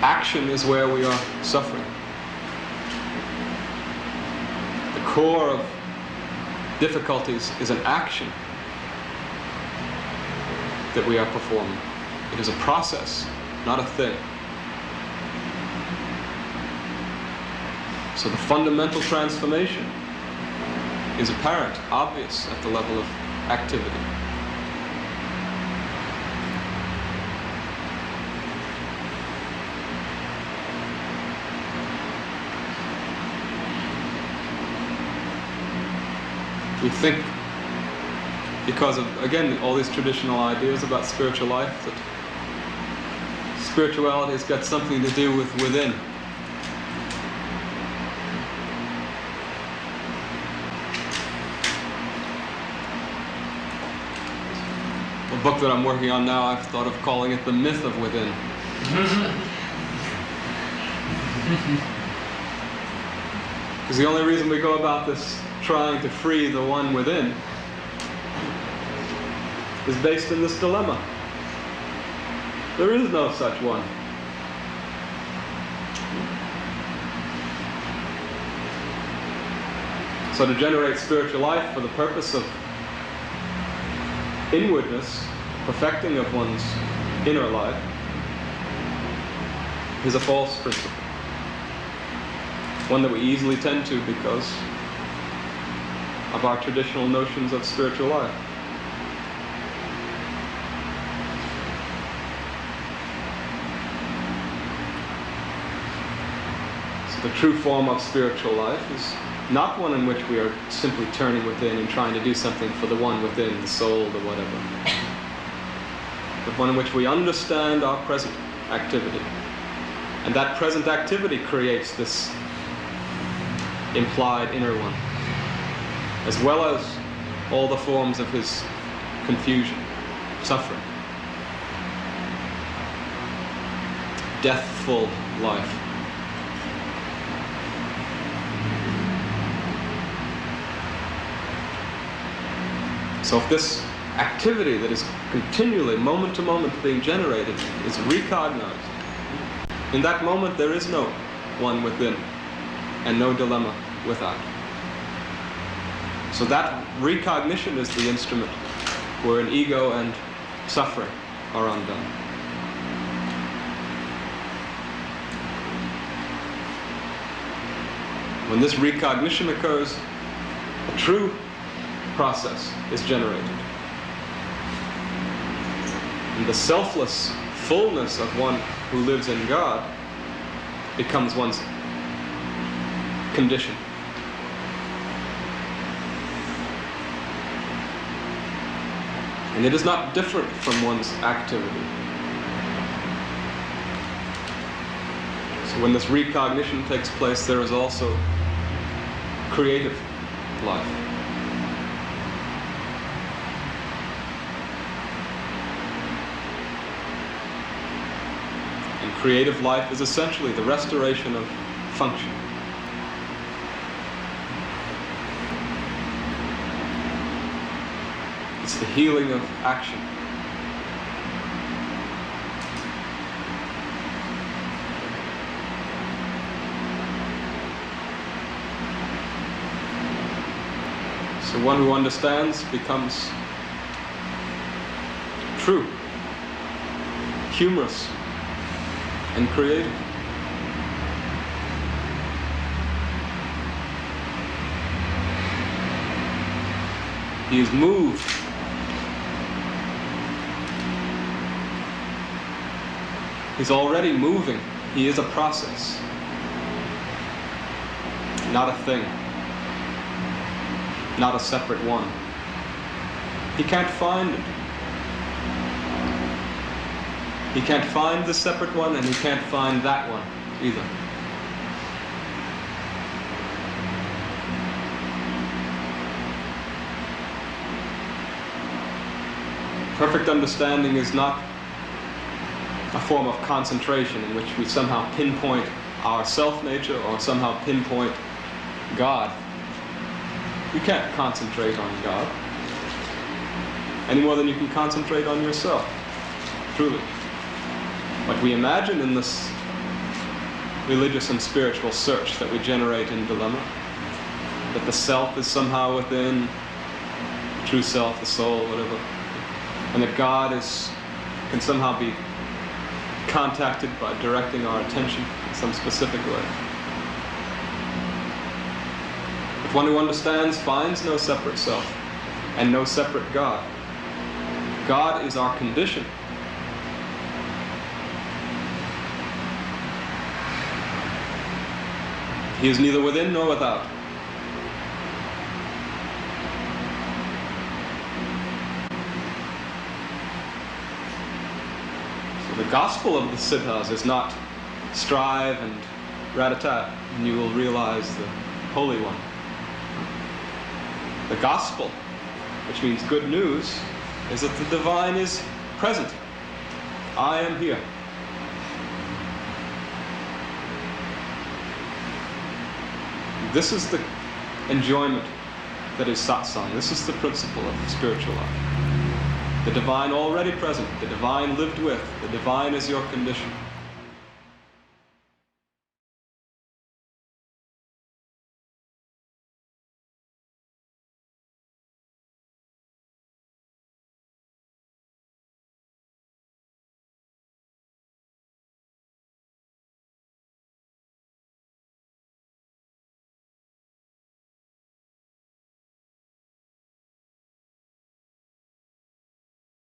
action is where we are suffering. The core of difficulties is an action that we are performing. It is a process, not a thing. So the fundamental transformation is apparent, obvious at the level of activity. We think, because of, again, all these traditional ideas about spiritual life, that spirituality has got something to do with within. The book that I'm working on now, I've thought of calling it The Myth of Within. Because the only reason we go about this trying to free the one within is based in this dilemma. There is no such one. So to generate spiritual life for the purpose of inwardness, perfecting of one's inner life, is a false principle. One that we easily tend to because of our traditional notions of spiritual life. So the true form of spiritual life is not one in which we are simply turning within and trying to do something for the one within, the soul, the whatever. But one in which we understand our present activity. And that present activity creates this implied inner one, as well as all the forms of his confusion, suffering, deathful life. So if this activity that is continually, moment to moment, being generated is recognized, in that moment there is no one within and no dilemma without. So that recognition is the instrument wherein ego and suffering are undone. When this recognition occurs, a true process is generated. And the selfless fullness of one who lives in God becomes one's condition. And it is not different from one's activity. So when this recognition takes place, there is also creative life. And creative life is essentially the restoration of function. It's the healing of action. So one who understands becomes true, humorous, and creative. He is moved. He's already moving. He is a process, not a thing, not a separate one. He can't find it. He can't find the separate one, and he can't find that one either. Perfect understanding is not a form of concentration in which we somehow pinpoint our self-nature or somehow pinpoint God. You can't concentrate on God any more than you can concentrate on yourself, truly. What we imagine in this religious and spiritual search that we generate in dilemma. That the self is somehow within, the true self, the soul, whatever. And that God can somehow be contacted by directing our attention in some specific way. If one who understands finds no separate self and no separate God. God is our condition. He is neither within nor without. So the gospel of the siddhas is not strive and rat-a-tat, and you will realize the Holy One. The gospel, which means good news, is that the divine is present. I am here. This is the enjoyment that is satsang. This is the principle of spiritual life. The divine already present, the divine lived with, the divine is your condition.